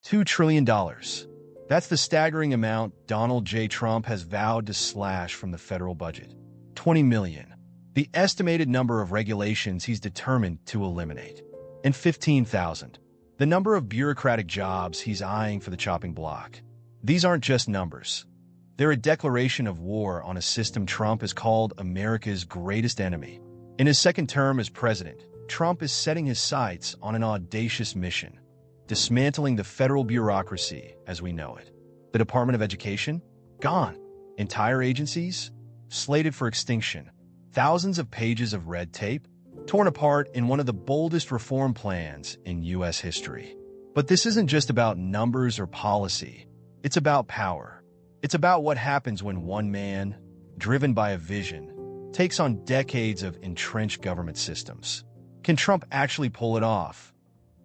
$2 trillion. That's the staggering amount Donald J. Trump has vowed to slash from the federal budget. 20 million. The estimated number of regulations he's determined to eliminate. And 15,000. The number of bureaucratic jobs he's eyeing for the chopping block. These aren't just numbers. They're a declaration of war on a system Trump has called America's greatest enemy. In his second term as president, Trump is setting his sights on an audacious mission, dismantling the federal bureaucracy as we know it. The Department of Education? Gone. Entire agencies? Slated for extinction. Thousands of pages of red tape? Torn apart in one of the boldest reform plans in U.S. history. But this isn't just about numbers or policy. It's about power. It's about what happens when one man, driven by a vision, takes on decades of entrenched government systems. Can Trump actually pull it off?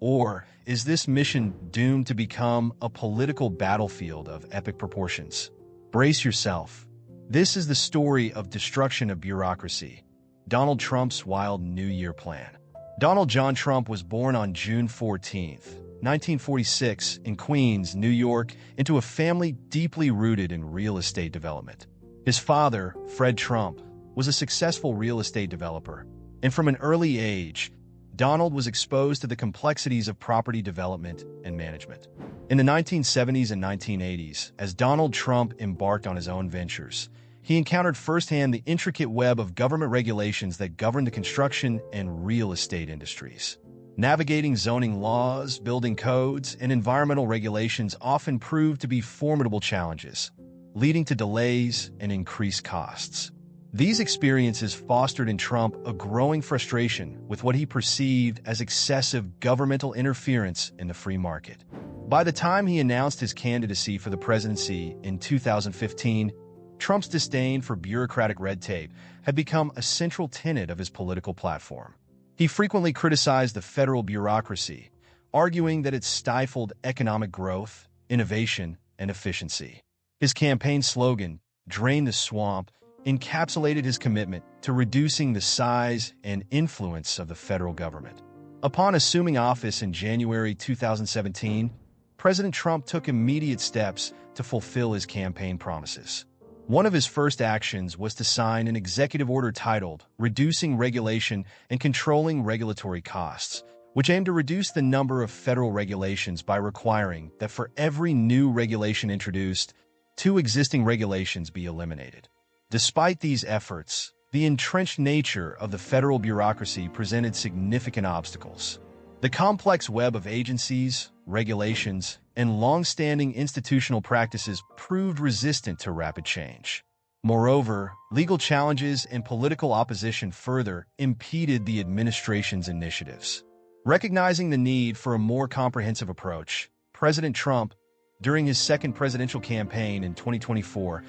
Or is this mission doomed to become a political battlefield of epic proportions? Brace yourself. This is the story of destruction of bureaucracy, Donald Trump's wild New Year plan. Donald John Trump was born on June 14, 1946, in Queens, New York, into a family deeply rooted in real estate development. His father, Fred Trump, was a successful real estate developer, and from an early age, Donald was exposed to the complexities of property development and management. In the 1970s and 1980s, as Donald Trump embarked on his own ventures, he encountered firsthand the intricate web of government regulations that govern the construction and real estate industries. Navigating zoning laws, building codes, and environmental regulations often proved to be formidable challenges, leading to delays and increased costs. These experiences fostered in Trump a growing frustration with what he perceived as excessive governmental interference in the free market. By the time he announced his candidacy for the presidency in 2015, Trump's disdain for bureaucratic red tape had become a central tenet of his political platform. He frequently criticized the federal bureaucracy, arguing that it stifled economic growth, innovation, and efficiency. His campaign slogan, "Drain the Swamp," encapsulated his commitment to reducing the size and influence of the federal government. Upon assuming office in January 2017, President Trump took immediate steps to fulfill his campaign promises. One of his first actions was to sign an executive order titled Reducing Regulation and Controlling Regulatory Costs, which aimed to reduce the number of federal regulations by requiring that for every new regulation introduced, 2 existing regulations be eliminated. Despite these efforts, the entrenched nature of the federal bureaucracy presented significant obstacles. The complex web of agencies, regulations, and long-standing institutional practices proved resistant to rapid change. Moreover, legal challenges and political opposition further impeded the administration's initiatives. Recognizing the need for a more comprehensive approach, President Trump, during his second presidential campaign in 2024,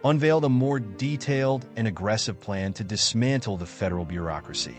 unveiled a more detailed and aggressive plan to dismantle the federal bureaucracy.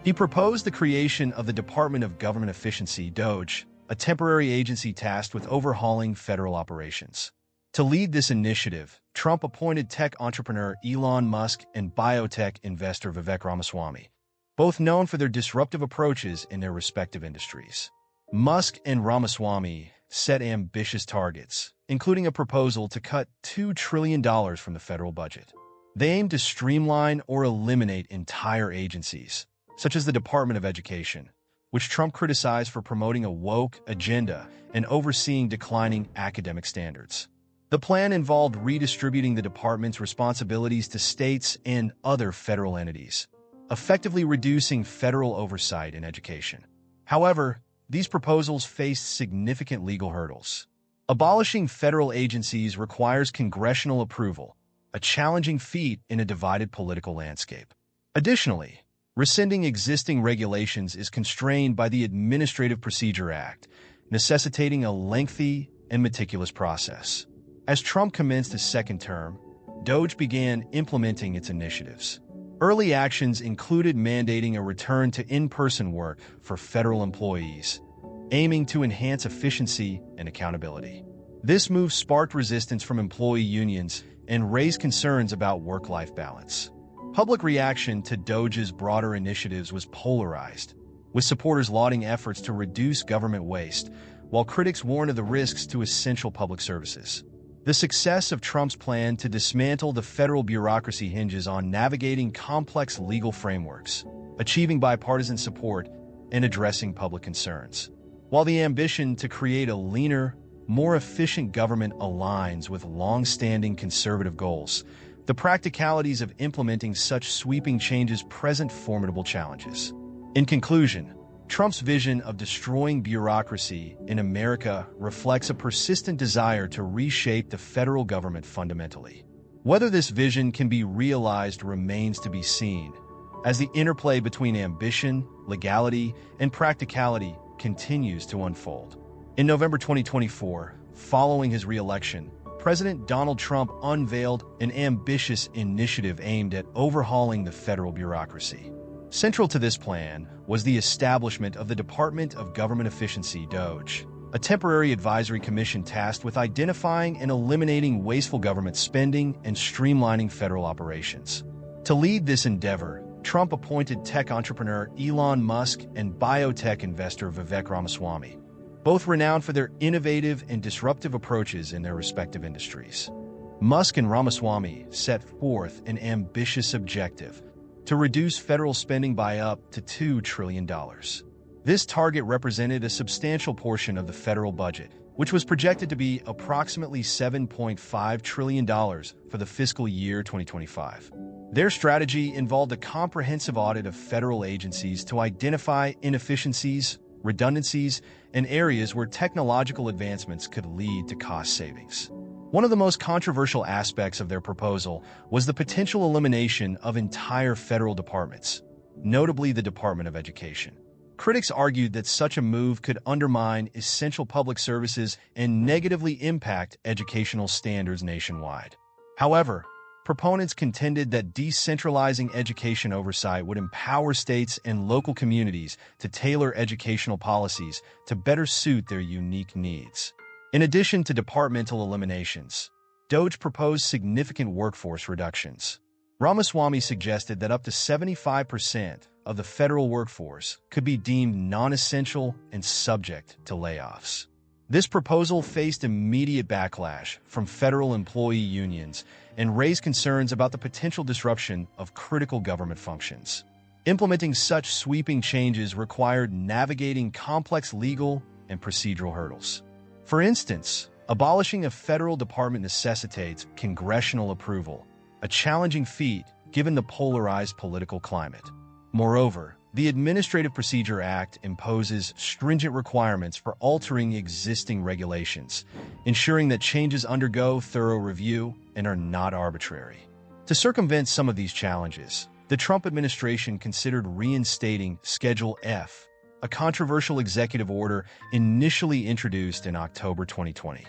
He proposed the creation of the Department of Government Efficiency, DOGE, a temporary agency tasked with overhauling federal operations. To lead this initiative, Trump appointed tech entrepreneur Elon Musk and biotech investor Vivek Ramaswamy, both known for their disruptive approaches in their respective industries. Musk and Ramaswamy set ambitious targets, including a proposal to cut $2 trillion from the federal budget. They aimed to streamline or eliminate entire agencies, such as the Department of Education, which Trump criticized for promoting a woke agenda and overseeing declining academic standards. The plan involved redistributing the department's responsibilities to states and other federal entities, effectively reducing federal oversight in education. However, these proposals faced significant legal hurdles. Abolishing federal agencies requires congressional approval, a challenging feat in a divided political landscape. Additionally, rescinding existing regulations is constrained by the Administrative Procedure Act, necessitating a lengthy and meticulous process. As Trump commenced his second term, DOGE began implementing its initiatives. Early actions included mandating a return to in-person work for federal employees, aiming to enhance efficiency and accountability. This move sparked resistance from employee unions and raised concerns about work-life balance. Public reaction to DOGE's broader initiatives was polarized, with supporters lauding efforts to reduce government waste, while critics warn of the risks to essential public services. The success of Trump's plan to dismantle the federal bureaucracy hinges on navigating complex legal frameworks, achieving bipartisan support, and addressing public concerns. While the ambition to create a leaner, more efficient government aligns with long-standing conservative goals, the practicalities of implementing such sweeping changes present formidable challenges. In conclusion, Trump's vision of destroying bureaucracy in America reflects a persistent desire to reshape the federal government fundamentally. Whether this vision can be realized remains to be seen, as the interplay between ambition, legality, and practicality continues to unfold. In November 2024, following his re-election, President Donald Trump unveiled an ambitious initiative aimed at overhauling the federal bureaucracy. Central to this plan was the establishment of the Department of Government Efficiency (DOGE), a temporary advisory commission tasked with identifying and eliminating wasteful government spending and streamlining federal operations. To lead this endeavor, Trump appointed tech entrepreneur Elon Musk and biotech investor Vivek Ramaswamy, both renowned for their innovative and disruptive approaches in their respective industries. Musk and Ramaswamy set forth an ambitious objective to reduce federal spending by up to $2 trillion. This target represented a substantial portion of the federal budget, which was projected to be approximately $7.5 trillion for the fiscal year 2025. Their strategy involved a comprehensive audit of federal agencies to identify inefficiencies, redundancies, and areas where technological advancements could lead to cost savings. One of the most controversial aspects of their proposal was the potential elimination of entire federal departments, notably the Department of Education. Critics argued that such a move could undermine essential public services and negatively impact educational standards nationwide. However, proponents contended that decentralizing education oversight would empower states and local communities to tailor educational policies to better suit their unique needs. In addition to departmental eliminations, DOGE proposed significant workforce reductions. Ramaswamy suggested that up to 75% of the federal workforce could be deemed non-essential and subject to layoffs. This proposal faced immediate backlash from federal employee unions and raised concerns about the potential disruption of critical government functions. Implementing such sweeping changes required navigating complex legal and procedural hurdles. For instance, abolishing a federal department necessitates congressional approval, a challenging feat given the polarized political climate. Moreover, the Administrative Procedure Act imposes stringent requirements for altering existing regulations, ensuring that changes undergo thorough review and are not arbitrary. To circumvent some of these challenges, the Trump administration considered reinstating Schedule F, a controversial executive order initially introduced in October 2020.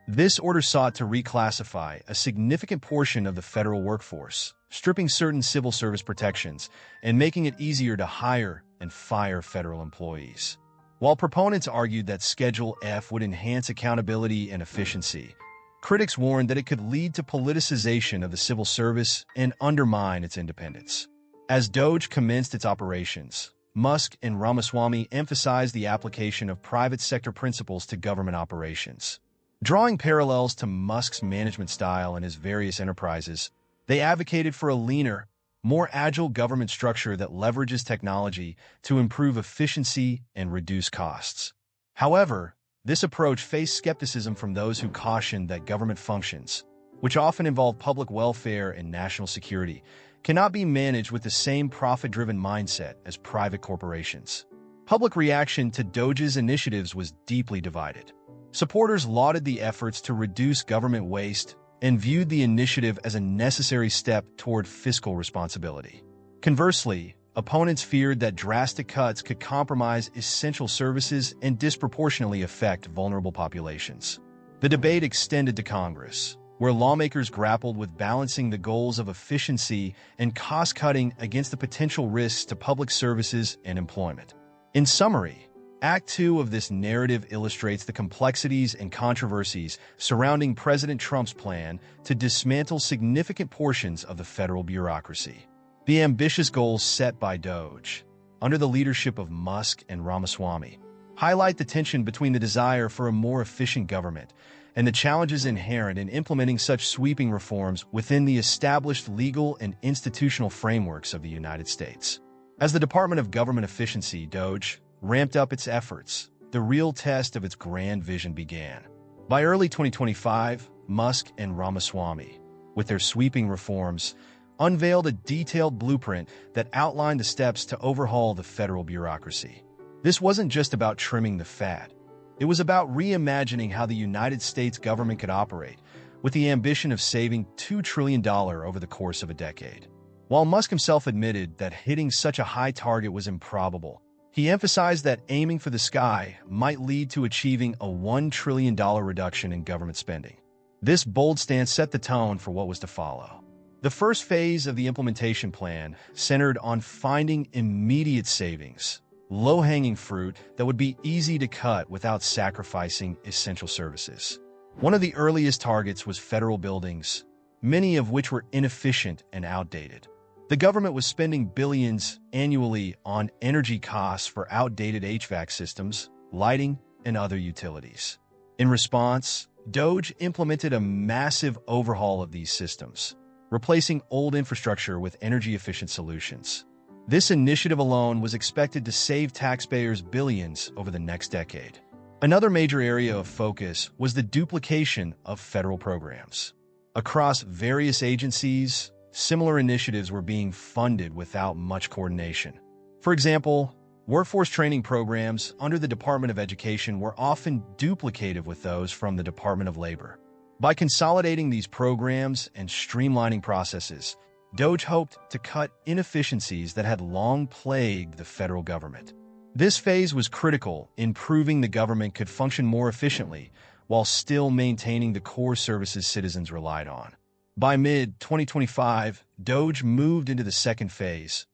This order sought to reclassify a significant portion of the federal workforce, stripping certain civil service protections and making it easier to hire and fire federal employees. While proponents argued that Schedule F would enhance accountability and efficiency, critics warned that it could lead to politicization of the civil service and undermine its independence. As DOGE commenced its operations, Musk and Ramaswamy emphasized the application of private sector principles to government operations. Drawing parallels to Musk's management style and his various enterprises, they advocated for a leaner, more agile government structure that leverages technology to improve efficiency and reduce costs. However, this approach faced skepticism from those who cautioned that government functions, which often involve public welfare and national security, cannot be managed with the same profit-driven mindset as private corporations. Public reaction to DOGE's initiatives was deeply divided. Supporters lauded the efforts to reduce government waste and viewed the initiative as a necessary step toward fiscal responsibility. Conversely, opponents feared that drastic cuts could compromise essential services and disproportionately affect vulnerable populations. The debate extended to Congress, where lawmakers grappled with balancing the goals of efficiency and cost-cutting against the potential risks to public services and employment. In summary, Act 2 of this narrative illustrates the complexities and controversies surrounding President Trump's plan to dismantle significant portions of the federal bureaucracy. The ambitious goals set by DOGE, under the leadership of Musk and Ramaswamy, highlight the tension between the desire for a more efficient government and the challenges inherent in implementing such sweeping reforms within the established legal and institutional frameworks of the United States. As the Department of Government Efficiency, DOGE, ramped up its efforts, the real test of its grand vision began. By early 2025, Musk and Ramaswamy, with their sweeping reforms, unveiled a detailed blueprint that outlined the steps to overhaul the federal bureaucracy. This wasn't just about trimming the fat. It was about reimagining how the United States government could operate, with the ambition of saving $2 trillion over the course of a decade. While Musk himself admitted that hitting such a high target was improbable, he emphasized that aiming for the sky might lead to achieving a $1 trillion reduction in government spending. This bold stance set the tone for what was to follow. The first phase of the implementation plan centered on finding immediate savings, low-hanging fruit that would be easy to cut without sacrificing essential services. One of the earliest targets was federal buildings, many of which were inefficient and outdated. The government was spending billions annually on energy costs for outdated HVAC systems, lighting, and other utilities. In response, DOGE implemented a massive overhaul of these systems, replacing old infrastructure with energy-efficient solutions. This initiative alone was expected to save taxpayers billions over the next decade. Another major area of focus was the duplication of federal programs. Across various agencies, similar initiatives were being funded without much coordination. For example, workforce training programs under the Department of Education were often duplicative with those from the Department of Labor. By consolidating these programs and streamlining processes, DOGE hoped to cut inefficiencies that had long plagued the federal government. This phase was critical in proving the government could function more efficiently while still maintaining the core services citizens relied on. By mid-2025, DOGE moved into the second phase,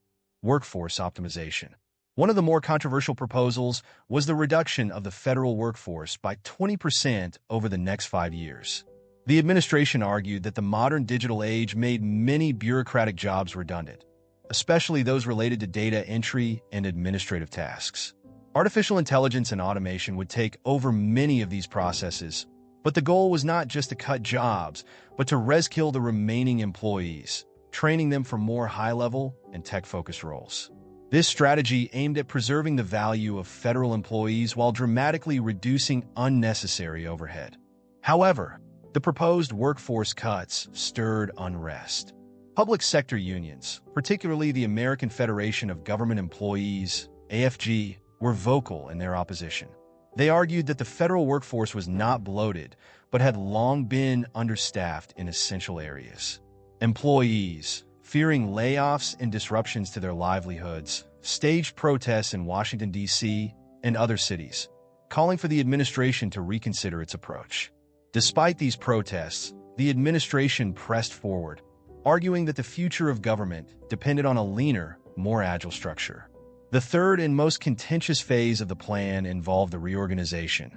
workforce optimization. One of the more controversial proposals was the reduction of the federal workforce by 20% over the next 5 years. The administration argued that the modern digital age made many bureaucratic jobs redundant, especially those related to data entry and administrative tasks. Artificial intelligence and automation would take over many of these processes, but the goal was not just to cut jobs, but to reskill the remaining employees, training them for more high-level and tech-focused roles. This strategy aimed at preserving the value of federal employees while dramatically reducing unnecessary overhead. However, the proposed workforce cuts stirred unrest. Public sector unions, particularly the American Federation of Government Employees, AFG, were vocal in their opposition. They argued that the federal workforce was not bloated, but had long been understaffed in essential areas. Employees, fearing layoffs and disruptions to their livelihoods, staged protests in Washington, D.C. and other cities, calling for the administration to reconsider its approach. Despite these protests, the administration pressed forward, arguing that the future of government depended on a leaner, more agile structure. The third and most contentious phase of the plan involved the reorganization,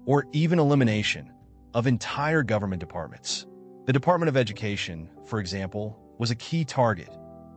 or even elimination, of entire government departments. The Department of Education, for example, was a key target.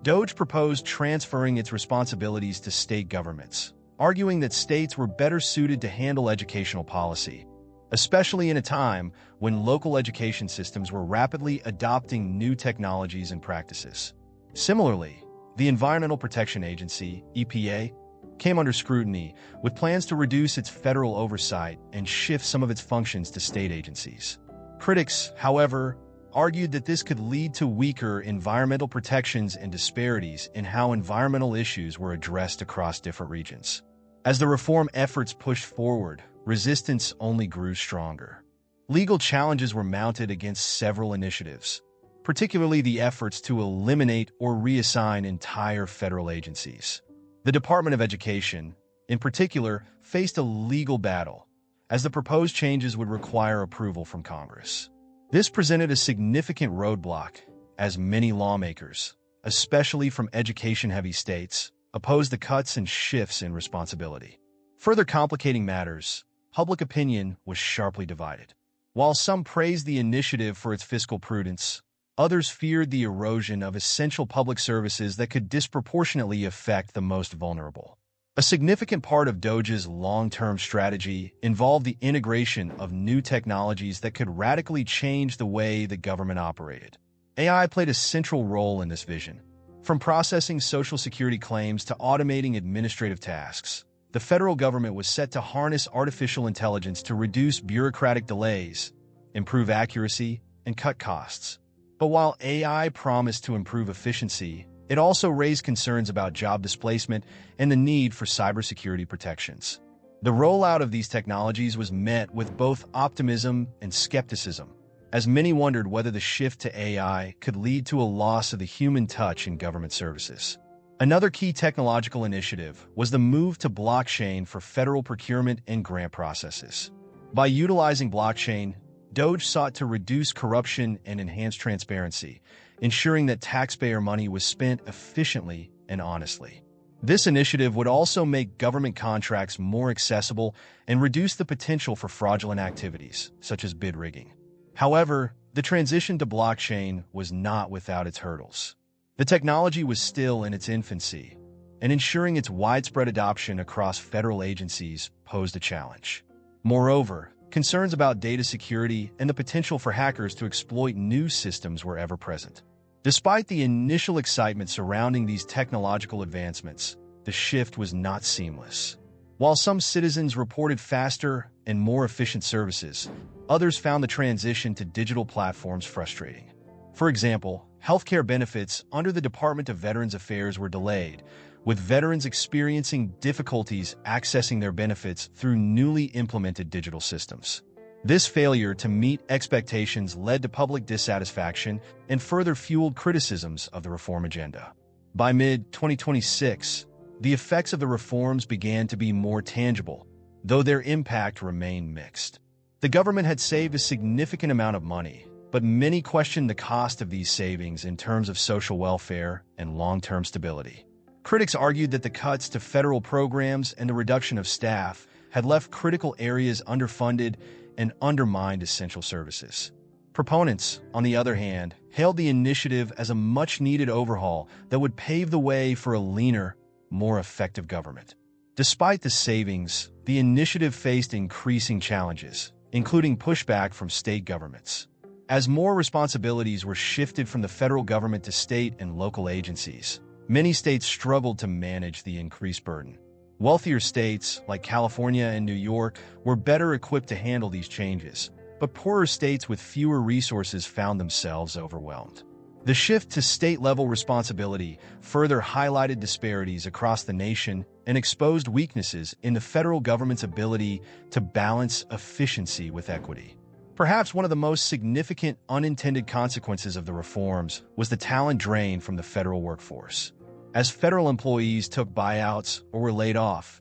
DOGE proposed transferring its responsibilities to state governments, arguing that states were better suited to handle educational policy, especially in a time when local education systems were rapidly adopting new technologies and practices. Similarly, the Environmental Protection Agency, EPA, came under scrutiny, with plans to reduce its federal oversight and shift some of its functions to state agencies. Critics, however, argued that this could lead to weaker environmental protections and disparities in how environmental issues were addressed across different regions. As the reform efforts pushed forward, resistance only grew stronger. Legal challenges were mounted against several initiatives, particularly the efforts to eliminate or reassign entire federal agencies. The Department of Education, in particular, faced a legal battle, as the proposed changes would require approval from Congress. This presented a significant roadblock, as many lawmakers, especially from education-heavy states, opposed the cuts and shifts in responsibility. Further complicating matters, public opinion was sharply divided. While some praised the initiative for its fiscal prudence, others feared the erosion of essential public services that could disproportionately affect the most vulnerable. A significant part of Doge's long-term strategy involved the integration of new technologies that could radically change the way the government operated. AI played a central role in this vision. From processing Social Security claims to automating administrative tasks, the federal government was set to harness artificial intelligence to reduce bureaucratic delays, improve accuracy, and cut costs. But while AI promised to improve efficiency, it also raised concerns about job displacement and the need for cybersecurity protections. The rollout of these technologies was met with both optimism and skepticism, as many wondered whether the shift to AI could lead to a loss of the human touch in government services. Another key technological initiative was the move to blockchain for federal procurement and grant processes. By utilizing blockchain, Doge sought to reduce corruption and enhance transparency, ensuring that taxpayer money was spent efficiently and honestly. This initiative would also make government contracts more accessible and reduce the potential for fraudulent activities, such as bid rigging. However, the transition to blockchain was not without its hurdles. The technology was still in its infancy, and ensuring its widespread adoption across federal agencies posed a challenge. Moreover, concerns about data security and the potential for hackers to exploit new systems were ever present. Despite the initial excitement surrounding these technological advancements, the shift was not seamless. While some citizens reported faster and more efficient services, others found the transition to digital platforms frustrating. For example, healthcare benefits under the Department of Veterans Affairs were delayed, with veterans experiencing difficulties accessing their benefits through newly implemented digital systems. This failure to meet expectations led to public dissatisfaction and further fueled criticisms of the reform agenda. By mid-2026, the effects of the reforms began to be more tangible, though their impact remained mixed. The government had saved a significant amount of money, but many questioned the cost of these savings in terms of social welfare and long-term stability. Critics argued that the cuts to federal programs and the reduction of staff had left critical areas underfunded and undermined essential services. Proponents, on the other hand, hailed the initiative as a much-needed overhaul that would pave the way for a leaner, more effective government. Despite the savings, the initiative faced increasing challenges, including pushback from state governments. As more responsibilities were shifted from the federal government to state and local agencies, many states struggled to manage the increased burden. Wealthier states, like California and New York, were better equipped to handle these changes, but poorer states with fewer resources found themselves overwhelmed. The shift to state-level responsibility further highlighted disparities across the nation and exposed weaknesses in the federal government's ability to balance efficiency with equity. Perhaps one of the most significant unintended consequences of the reforms was the talent drain from the federal workforce. As federal employees took buyouts or were laid off,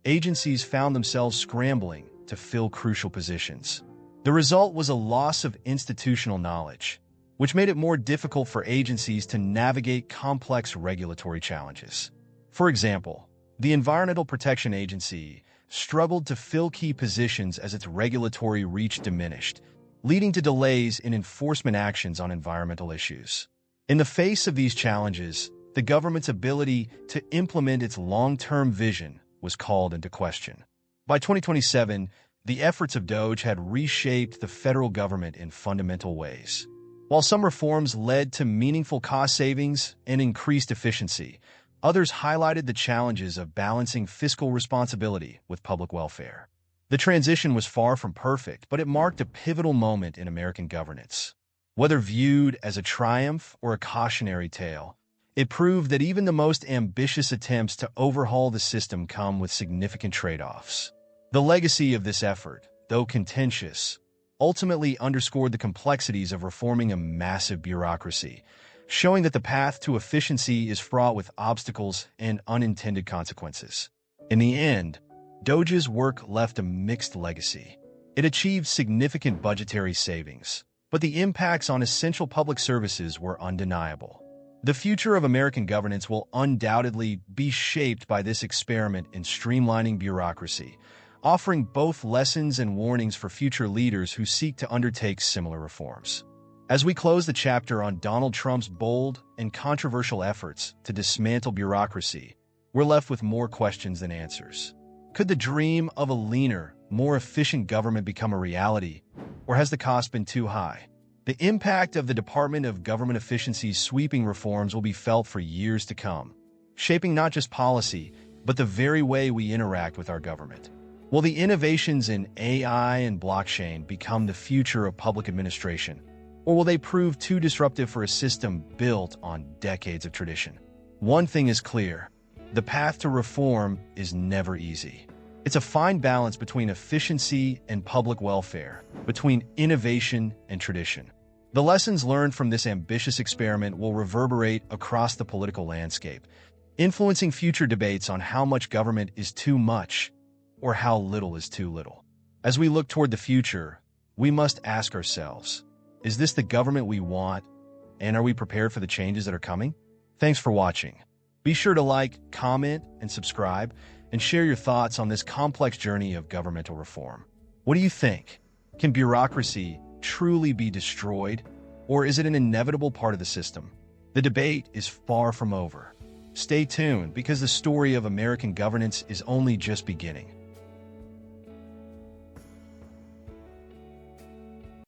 agencies found themselves scrambling to fill crucial positions. The result was a loss of institutional knowledge, which made it more difficult for agencies to navigate complex regulatory challenges. For example, the Environmental Protection Agency struggled to fill key positions as its regulatory reach diminished, leading to delays in enforcement actions on environmental issues. In the face of these challenges, the government's ability to implement its long-term vision was called into question. By 2027, the efforts of Doge had reshaped the federal government in fundamental ways. While some reforms led to meaningful cost savings and increased efficiency, others highlighted the challenges of balancing fiscal responsibility with public welfare. The transition was far from perfect, but it marked a pivotal moment in American governance. Whether viewed as a triumph or a cautionary tale, it proved that even the most ambitious attempts to overhaul the system come with significant trade-offs. The legacy of this effort, though contentious, ultimately underscored the complexities of reforming a massive bureaucracy, showing that the path to efficiency is fraught with obstacles and unintended consequences. In the end, Doge's work left a mixed legacy. It achieved significant budgetary savings, but the impacts on essential public services were undeniable. The future of American governance will undoubtedly be shaped by this experiment in streamlining bureaucracy, offering both lessons and warnings for future leaders who seek to undertake similar reforms. As we close the chapter on Donald Trump's bold and controversial efforts to dismantle bureaucracy, we're left with more questions than answers. Could the dream of a leaner, more efficient government become a reality, or has the cost been too high? The impact of the Department of Government Efficiency's sweeping reforms will be felt for years to come, shaping not just policy, but the very way we interact with our government. Will the innovations in AI and blockchain become the future of public administration, or will they prove too disruptive for a system built on decades of tradition? One thing is clear: the path to reform is never easy. It's a fine balance between efficiency and public welfare, between innovation and tradition. The lessons learned from this ambitious experiment will reverberate across the political landscape, influencing future debates on how much government is too much or how little is too little. As we look toward the future, we must ask ourselves, is this the government we want, and are we prepared for the changes that are coming? Thanks for watching. Be sure to like, comment, and subscribe, and share your thoughts on this complex journey of governmental reform. What do you think? Can bureaucracy truly be destroyed, or is it an inevitable part of the system? The debate is far from over. Stay tuned, because the story of American governance is only just beginning.